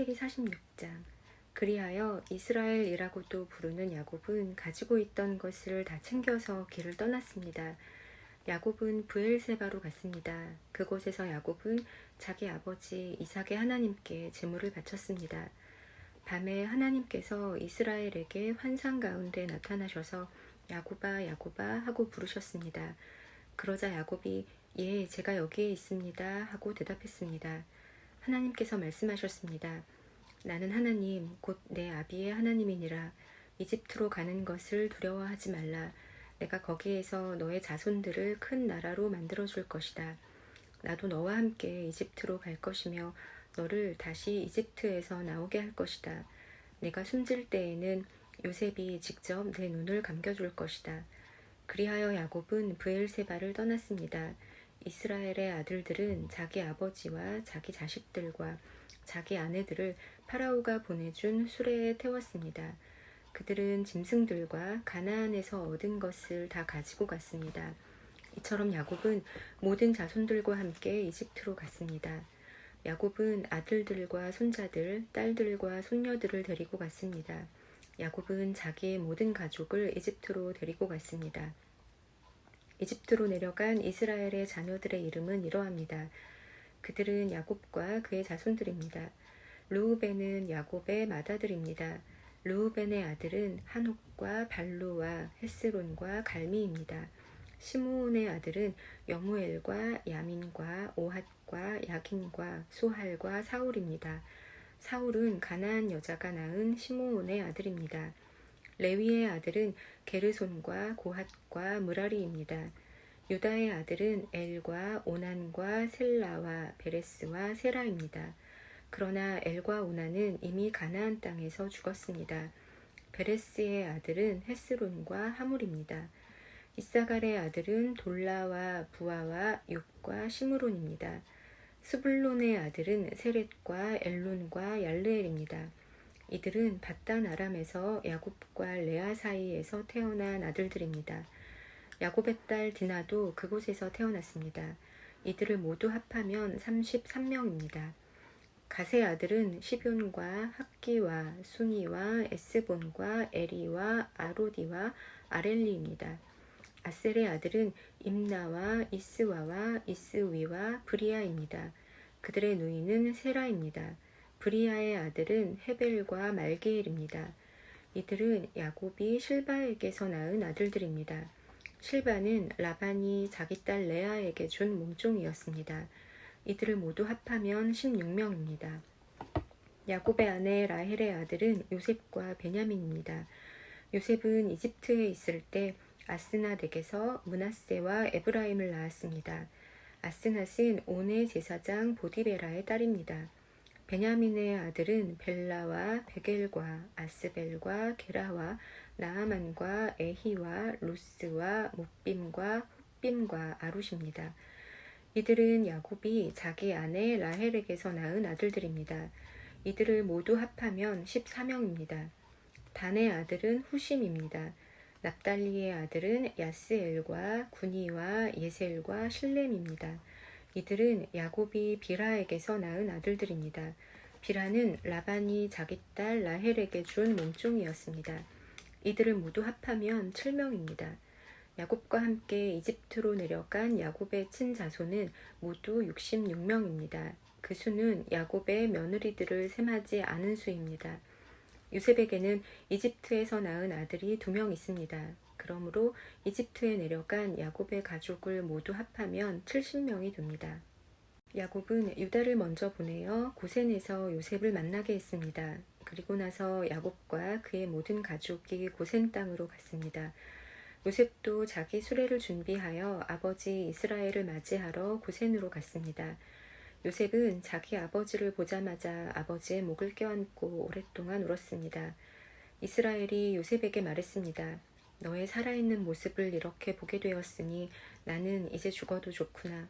창세기 46장. 그리하여 이스라엘이라고도 부르는 야곱은 가지고 있던 것을 다 챙겨서 길을 떠났습니다. 야곱은 브엘세바로 갔습니다. 그곳에서 야곱은 자기 아버지 이삭의 하나님께 제물을 바쳤습니다. 밤에 하나님께서 이스라엘에게 환상 가운데 나타나셔서 야곱아 야곱아 하고 부르셨습니다. 그러자 야곱이 예, 제가 여기에 있습니다 하고 대답했습니다. 하나님께서 말씀하셨습니다. 나는 하나님, 곧 내 아비의 하나님이니라. 이집트로 가는 것을 두려워하지 말라. 내가 거기에서 너의 자손들을 큰 나라로 만들어줄 것이다. 나도 너와 함께 이집트로 갈 것이며 너를 다시 이집트에서 나오게 할 것이다. 내가 숨질 때에는 요셉이 직접 내 눈을 감겨줄 것이다. 그리하여 야곱은 브엘세바를 떠났습니다. 이스라엘의 아들들은 자기 아버지와 자기 자식들과 자기 아내들을 파라오가 보내준 수레에 태웠습니다. 그들은 짐승들과 가나안에서 얻은 것을 다 가지고 갔습니다. 이처럼 야곱은 모든 자손들과 함께 이집트로 갔습니다. 야곱은 아들들과 손자들, 딸들과 손녀들을 데리고 갔습니다. 야곱은 자기의 모든 가족을 이집트로 데리고 갔습니다. 이집트로 내려간 이스라엘의 자녀들의 이름은 이러합니다. 그들은 야곱과 그의 자손들입니다. 르우벤은 야곱의 맏아들입니다. 르우벤의 아들은 한옥과 발루와 헤스론과 갈미입니다. 시므온의 아들은 여무엘과 야민과 오핫과 야긴과 소할과 사울입니다. 사울은 가나안 여자가 낳은 시므온의 아들입니다. 레위의 아들은 게르손과 고핫과 무라리입니다. 유다의 아들은 엘과 오난과 셀라와 베레스와 세라입니다. 그러나 엘과 오난은 이미 가나안 땅에서 죽었습니다. 베레스의 아들은 헤스론과 하물입니다. 이사갈의 아들은 돌라와 부아와 육과 시므론입니다. 스불론의 아들은 세렛과 엘론과 얄르엘입니다. 이들은 밧단 아람에서 야곱과 레아 사이에서 태어난 아들들입니다. 야곱의 딸 디나도 그곳에서 태어났습니다. 이들을 모두 합하면 33명입니다. 갓의 아들은 시뷴과 학기와 수니와 에스본과 에리와 아로디와 아렐리입니다. 아셀의 아들은 임나와 이스와와 이스위와 브리아입니다. 그들의 누이는 세라입니다. 브리아의 아들은 헤벨과 말게엘입니다. 이들은 야곱이 실바에게서 낳은 아들들입니다. 실바는 라반이 자기 딸 레아에게 준 몸종이었습니다. 이들을 모두 합하면 16명입니다. 야곱의 아내 라헬의 아들은 요셉과 베냐민입니다. 요셉은 이집트에 있을 때 아스낫에게서 므낫세와 에브라임을 낳았습니다. 아스낫은 온의 제사장 보디베라의 딸입니다. 베냐민의 아들은 벨라와 베겔과 아스벨과 게라와 나아만과 에히와 루스와 뭇빔과 훗빔과 아룻입니다. 이들은 야곱이 자기 아내 라헬에게서 낳은 아들들입니다. 이들을 모두 합하면 14명입니다. 단의 아들은 후심입니다. 납달리의 아들은 야스엘과 구니와 예셀과 실렘입니다. 이들은 야곱이 비라에게서 낳은 아들들입니다. 비라는 라반이 자기 딸 라헬에게 준 몸종이었습니다. 이들을 모두 합하면 7명입니다. 야곱과 함께 이집트로 내려간 야곱의 친자손은 모두 66명입니다. 그 수는 야곱의 며느리들을 셈하지 않은 수입니다. 요셉에게는 이집트에서 낳은 아들이 2명 있습니다. 그러므로 이집트에 내려간 야곱의 가족을 모두 합하면 70명이 됩니다. 야곱은 유다를 먼저 보내어 고센에서 요셉을 만나게 했습니다. 그리고 나서 야곱과 그의 모든 가족이 고센 땅으로 갔습니다. 요셉도 자기 수레를 준비하여 아버지 이스라엘을 맞이하러 고센으로 갔습니다. 요셉은 자기 아버지를 보자마자 아버지의 목을 껴안고 오랫동안 울었습니다. 이스라엘이 요셉에게 말했습니다. 너의 살아있는 모습을 이렇게 보게 되었으니 나는 이제 죽어도 좋구나.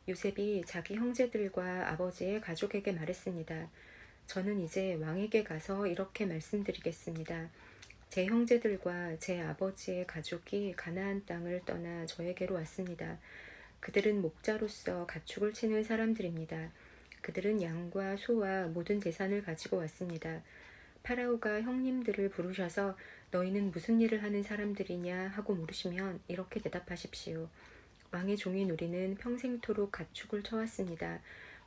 요셉이 자기 형제들과 아버지의 가족에게 말했습니다. 저는 이제 왕에게 가서 이렇게 말씀드리겠습니다. 제 형제들과 제 아버지의 가족이 가나안 땅을 떠나 저에게로 왔습니다. 그들은 목자로서 가축을 치는 사람들입니다. 그들은 양과 소와 모든 재산을 가지고 왔습니다. 파라오가 형님들을 부르셔서 너희는 무슨 일을 하는 사람들이냐 하고 물으시면 이렇게 대답하십시오. 왕의 종인 우리는 평생토록 가축을 쳐왔습니다.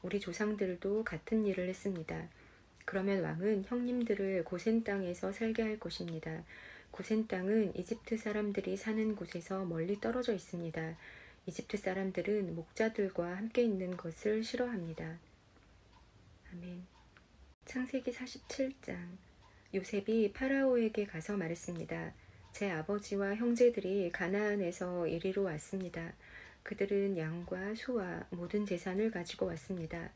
우리 조상들도 같은 일을 했습니다. 그러면 왕은 형님들을 고센 땅에서 살게 할 것입니다. 고센 땅은 이집트 사람들이 사는 곳에서 멀리 떨어져 있습니다. 이집트 사람들은 목자들과 함께 있는 것을 싫어합니다. 아멘. 창세기 47장. 요셉이 파라오에게 가서 말했습니다. 제 아버지와 형제들이 가나안에서 이리로 왔습니다. 그들은 양과 소와 모든 재산을 가지고 왔습니다.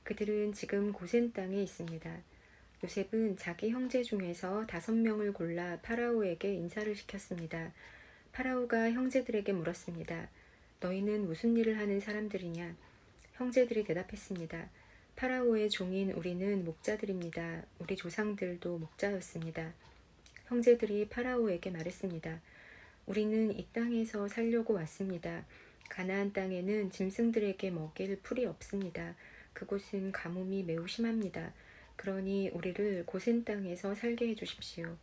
그들은 지금 고센 땅에 있습니다. 요셉은 자기 형제 중에서 5명을 골라 파라오에게 인사를 시켰습니다. 파라오가 형제들에게 물었습니다. 너희는 무슨 일을 하는 사람들이냐? 형제들이 대답했습니다. 파라오의 종인 우리는 목자들입니다. 우리 조상들도 목자였습니다. 형제들이 파라오에게 말했습니다. 우리는 이 땅에서 살려고 왔습니다. 가나안 땅에는 짐승들에게 먹일 풀이 없습니다. 그곳은 가뭄이 매우 심합니다. 그러니 우리를 고센 땅에서 살게 해주십시오.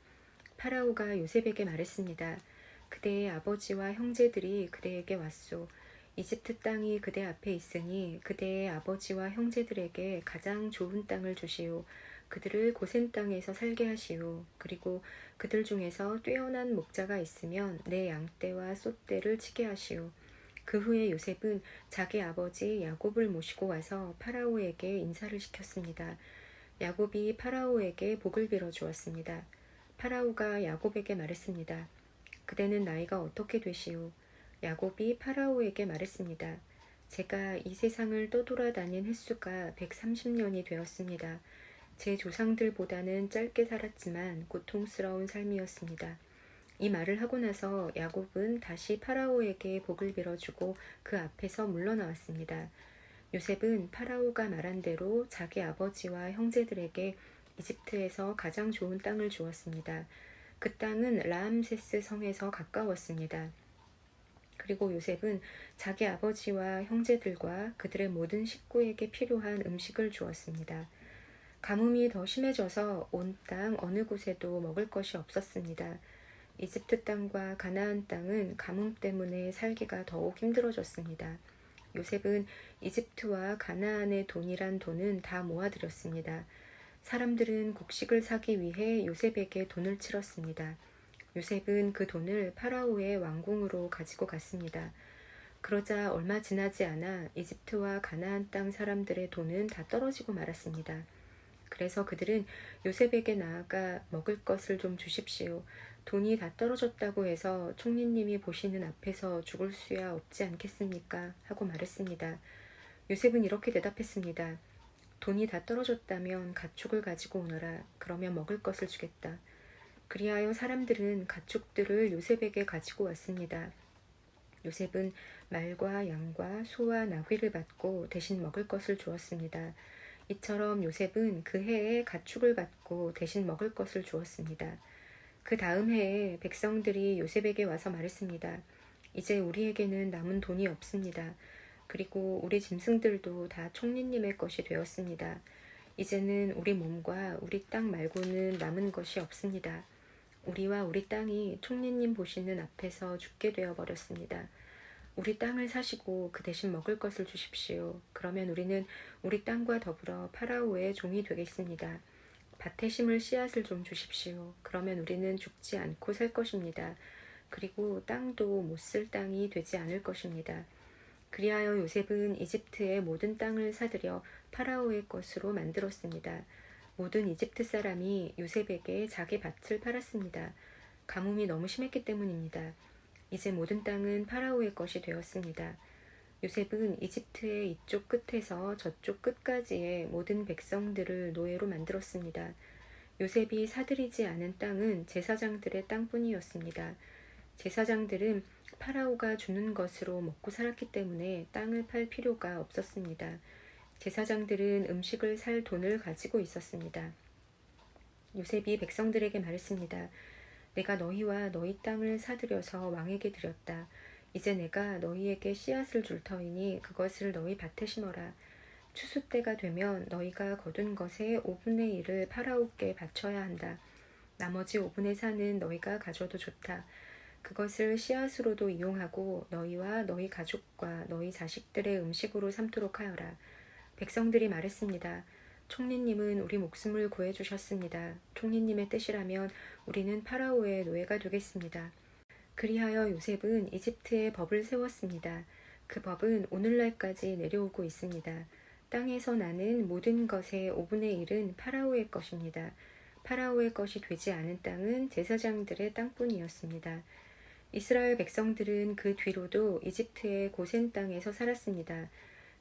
파라오가 요셉에게 말했습니다. 그대의 아버지와 형제들이 그대에게 왔소. 이집트 땅이 그대 앞에 있으니 그대의 아버지와 형제들에게 가장 좋은 땅을 주시오. 그들을 고센 땅에서 살게 하시오. 그리고 그들 중에서 뛰어난 목자가 있으면 내 양떼와 소떼를 치게 하시오. 그 후에 요셉은 자기 아버지 야곱을 모시고 와서 파라오에게 인사를 시켰습니다. 야곱이 파라오에게 복을 빌어 주었습니다. 파라오가 야곱에게 말했습니다. 그대는 나이가 어떻게 되시오? 야곱이 파라오에게 말했습니다. 제가 이 세상을 떠돌아다닌 횟수가 130년이 되었습니다. 제 조상들보다는 짧게 살았지만 고통스러운 삶이었습니다. 이 말을 하고 나서 야곱은 다시 파라오에게 복을 빌어주고 그 앞에서 물러나왔습니다. 요셉은 파라오가 말한 대로 자기 아버지와 형제들에게 이집트에서 가장 좋은 땅을 주었습니다. 그 땅은 라암세스 성에서 가까웠습니다. 그리고 요셉은 자기 아버지와 형제들과 그들의 모든 식구에게 필요한 음식을 주었습니다. 가뭄이 더 심해져서 온 땅 어느 곳에도 먹을 것이 없었습니다. 이집트 땅과 가나안 땅은 가뭄 때문에 살기가 더욱 힘들어졌습니다. 요셉은 이집트와 가나안의 돈이란 돈은 다 모아들였습니다. 사람들은 곡식을 사기 위해 요셉에게 돈을 치렀습니다. 요셉은 그 돈을 파라오의 왕궁으로 가지고 갔습니다. 그러자 얼마 지나지 않아 이집트와 가나안 땅 사람들의 돈은 다 떨어지고 말았습니다. 그래서 그들은 요셉에게 나아가 먹을 것을 좀 주십시오. 돈이 다 떨어졌다고 해서 총리님이 보시는 앞에서 죽을 수야 없지 않겠습니까? 하고 말했습니다. 요셉은 이렇게 대답했습니다. 돈이 다 떨어졌다면 가축을 가지고 오너라. 그러면 먹을 것을 주겠다. 그리하여 사람들은 가축들을 요셉에게 가지고 왔습니다. 요셉은 말과 양과 소와 나귀를 받고 대신 먹을 것을 주었습니다. 이처럼 요셉은 그 해에 가축을 받고 대신 먹을 것을 주었습니다. 그 다음 해에 백성들이 요셉에게 와서 말했습니다. 이제 우리에게는 남은 돈이 없습니다. 그리고 우리 짐승들도 다 총리님의 것이 되었습니다. 이제는 우리 몸과 우리 땅 말고는 남은 것이 없습니다. 우리와 우리 땅이 총리님 보시는 앞에서 죽게 되어버렸습니다. 우리 땅을 사시고 그 대신 먹을 것을 주십시오. 그러면 우리는 우리 땅과 더불어 파라오의 종이 되겠습니다. 밭에 심을 씨앗을 좀 주십시오. 그러면 우리는 죽지 않고 살 것입니다. 그리고 땅도 못 쓸 땅이 되지 않을 것입니다. 그리하여 요셉은 이집트의 모든 땅을 사들여 파라오의 것으로 만들었습니다. 모든 이집트 사람이 요셉에게 자기 밭을 팔았습니다. 가뭄이 너무 심했기 때문입니다. 이제 모든 땅은 파라오의 것이 되었습니다. 요셉은 이집트의 이쪽 끝에서 저쪽 끝까지의 모든 백성들을 노예로 만들었습니다. 요셉이 사들이지 않은 땅은 제사장들의 땅뿐이었습니다. 제사장들은 파라오가 주는 것으로 먹고 살았기 때문에 땅을 팔 필요가 없었습니다. 제사장들은 음식을 살 돈을 가지고 있었습니다. 요셉이 백성들에게 말했습니다. 내가 너희와 너희 땅을 사들여서 왕에게 드렸다. 이제 내가 너희에게 씨앗을 줄 터이니 그것을 너희 밭에 심어라. 추수 때가 되면 너희가 거둔 것의 5분의 1을 파라오께 바쳐야 한다. 나머지 5분의 4는 너희가 가져도 좋다. 그것을 씨앗으로도 이용하고 너희와 너희 가족과 너희 자식들의 음식으로 삼도록 하여라. 백성들이 말했습니다. 총리님은 우리 목숨을 구해주셨습니다. 총리님의 뜻이라면 우리는 파라오의 노예가 되겠습니다. 그리하여 요셉은 이집트에 법을 세웠습니다. 그 법은 오늘날까지 내려오고 있습니다. 땅에서 나는 모든 것의 5분의 1은 파라오의 것입니다. 파라오의 것이 되지 않은 땅은 제사장들의 땅뿐이었습니다. 이스라엘 백성들은 그 뒤로도 이집트의 고센 땅에서 살았습니다.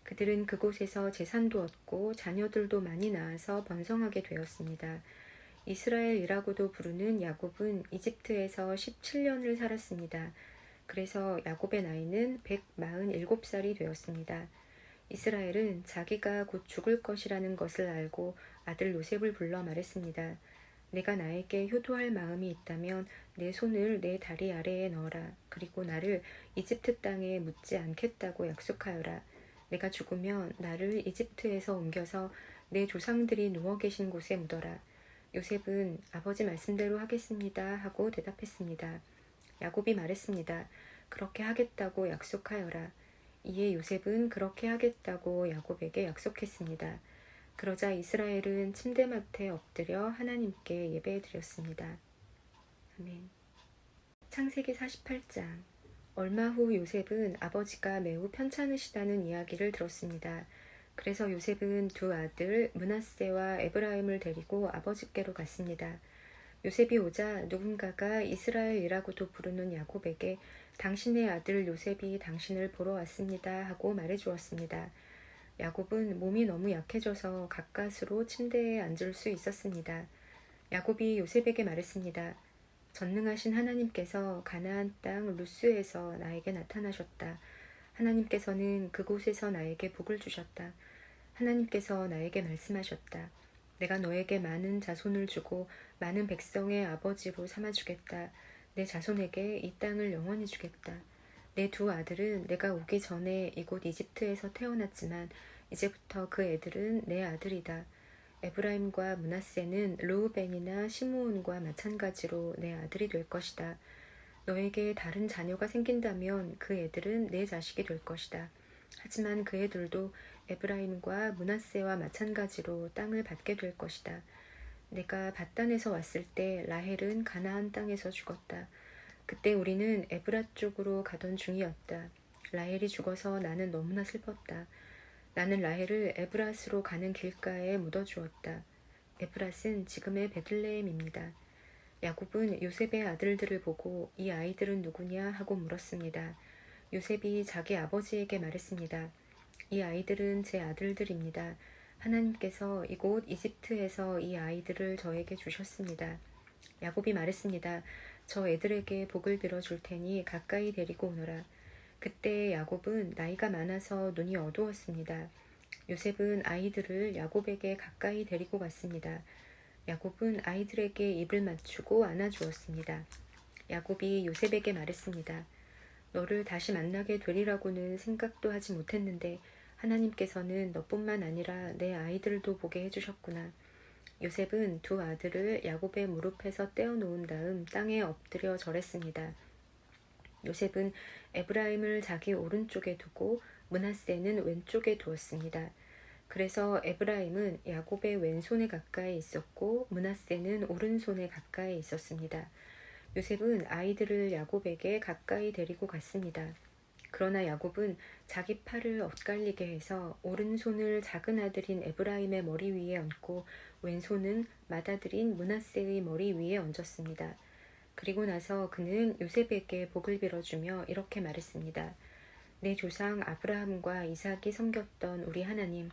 그들은 그곳에서 재산도 얻고 자녀들도 많이 낳아서 번성하게 되었습니다. 이스라엘이라고도 부르는 야곱은 이집트에서 17년을 살았습니다. 그래서 야곱의 나이는 147살이 되었습니다. 이스라엘은 자기가 곧 죽을 것이라는 것을 알고 아들 요셉을 불러 말했습니다. 내가 나에게 효도할 마음이 있다면 내 손을 내 다리 아래에 넣어라. 그리고 나를 이집트 땅에 묻지 않겠다고 약속하여라. 내가 죽으면 나를 이집트에서 옮겨서 내 조상들이 누워 계신 곳에 묻어라. 요셉은 아버지 말씀대로 하겠습니다 하고 대답했습니다. 야곱이 말했습니다. 그렇게 하겠다고 약속하여라. 이에 요셉은 그렇게 하겠다고 야곱에게 약속했습니다. 그러자 이스라엘은 침대맡에 엎드려 하나님께 예배드렸습니다. 아멘. 창세기 48장. 얼마 후 요셉은 아버지가 매우 편찮으시다는 이야기를 들었습니다. 그래서 요셉은 두 아들 므낫세와 에브라임을 데리고 아버지께로 갔습니다. 요셉이 오자 누군가가 이스라엘이라고도 부르는 야곱에게 당신의 아들 요셉이 당신을 보러 왔습니다 하고 말해주었습니다. 야곱은 몸이 너무 약해져서 가까스로 침대에 앉을 수 있었습니다. 야곱이 요셉에게 말했습니다. 전능하신 하나님께서 가나안 땅 루스에서 나에게 나타나셨다. 하나님께서는 그곳에서 나에게 복을 주셨다. 하나님께서 나에게 말씀하셨다. 내가 너에게 많은 자손을 주고 많은 백성의 아버지로 삼아주겠다. 내 자손에게 이 땅을 영원히 주겠다. 내 두 아들은 내가 오기 전에 이곳 이집트에서 태어났지만 이제부터 그 애들은 내 아들이다. 에브라임과 므낫세는 르우벤이나 시므온과 마찬가지로 내 아들이 될 것이다. 너에게 다른 자녀가 생긴다면 그 애들은 내 자식이 될 것이다. 하지만 그 애들도 에브라임과 므낫세와 마찬가지로 땅을 받게 될 것이다. 내가 밧단에서 왔을 때 라헬은 가나안 땅에서 죽었다. 그때 우리는 에브라 쪽으로 가던 중이었다. 라헬이 죽어서 나는 너무나 슬펐다. 나는 라헬을 에브랏으로 가는 길가에 묻어주었다. 에브랏은 지금의 베들레헴입니다. 야곱은 요셉의 아들들을 보고 이 아이들은 누구냐 하고 물었습니다. 요셉이 자기 아버지에게 말했습니다. 이 아이들은 제 아들들입니다. 하나님께서 이곳 이집트에서 이 아이들을 저에게 주셨습니다. 야곱이 말했습니다. 저 애들에게 복을 빌어줄 테니 가까이 데리고 오너라. 그때 야곱은 나이가 많아서 눈이 어두웠습니다. 요셉은 아이들을 야곱에게 가까이 데리고 갔습니다. 야곱은 아이들에게 입을 맞추고 안아주었습니다. 야곱이 요셉에게 말했습니다. 너를 다시 만나게 되리라고는 생각도 하지 못했는데 하나님께서는 너뿐만 아니라 내 아이들도 보게 해주셨구나. 요셉은 두 아들을 야곱의 무릎에서 떼어놓은 다음 땅에 엎드려 절했습니다. 요셉은 에브라임을 자기 오른쪽에 두고 므낫세는 왼쪽에 두었습니다. 그래서 에브라임은 야곱의 왼손에 가까이 있었고 므낫세는 오른손에 가까이 있었습니다. 요셉은 아이들을 야곱에게 가까이 데리고 갔습니다. 그러나 야곱은 자기 팔을 엇갈리게 해서 오른손을 작은 아들인 에브라임의 머리 위에 얹고 왼손은 맏아들인 므낫세의 머리 위에 얹었습니다. 그리고 나서 그는 요셉에게 복을 빌어주며 이렇게 말했습니다. 내 조상 아브라함과 이삭이 섬겼던 우리 하나님,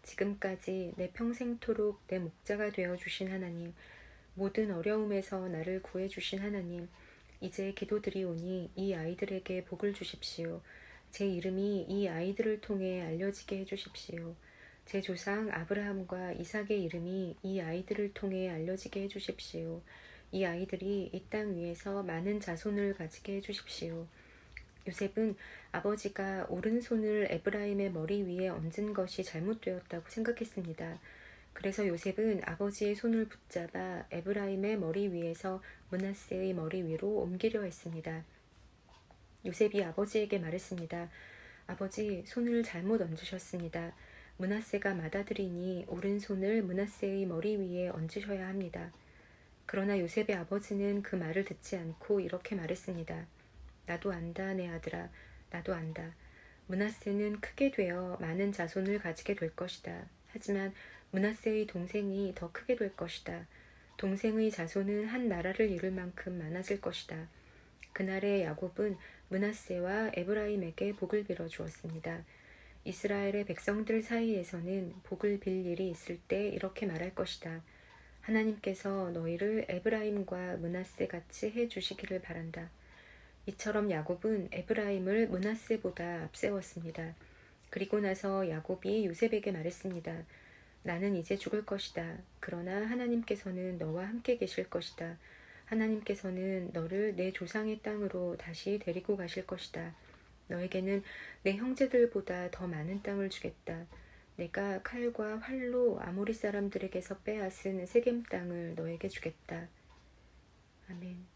지금까지 내 평생토록 내 목자가 되어주신 하나님, 모든 어려움에서 나를 구해주신 하나님, 이제 기도드리오니 이 아이들에게 복을 주십시오. 제 이름이 이 아이들을 통해 알려지게 해주십시오. 제 조상 아브라함과 이삭의 이름이 이 아이들을 통해 알려지게 해주십시오. 이 아이들이 이 땅 위에서 많은 자손을 가지게 해주십시오. 요셉은 아버지가 오른손을 에브라임의 머리 위에 얹은 것이 잘못되었다고 생각했습니다. 그래서 요셉은 아버지의 손을 붙잡아 에브라임의 머리 위에서 므낫세의 머리 위로 옮기려 했습니다. 요셉이 아버지에게 말했습니다. 아버지, 손을 잘못 얹으셨습니다. 므낫세가 맏아들이니 오른손을 므낫세의 머리 위에 얹으셔야 합니다. 그러나 요셉의 아버지는 그 말을 듣지 않고 이렇게 말했습니다. 나도 안다, 내 아들아. 나도 안다. 므낫세는 크게 되어 많은 자손을 가지게 될 것이다. 하지만 므낫세의 동생이 더 크게 될 것이다. 동생의 자손은 한 나라를 이룰 만큼 많아질 것이다. 그날에 야곱은 므낫세와 에브라임에게 복을 빌어 주었습니다. 이스라엘의 백성들 사이에서는 복을 빌 일이 있을 때 이렇게 말할 것이다. 하나님께서 너희를 에브라임과 므낫세 같이 해 주시기를 바란다. 이처럼 야곱은 에브라임을 므낫세보다 앞세웠습니다. 그리고 나서 야곱이 요셉에게 말했습니다. 나는 이제 죽을 것이다. 그러나 하나님께서는 너와 함께 계실 것이다. 하나님께서는 너를 내 조상의 땅으로 다시 데리고 가실 것이다. 너에게는 내 형제들보다 더 많은 땅을 주겠다. 내가 칼과 활로 아모리 사람들에게서 빼앗은 세겜 땅을 너에게 주겠다. 아멘.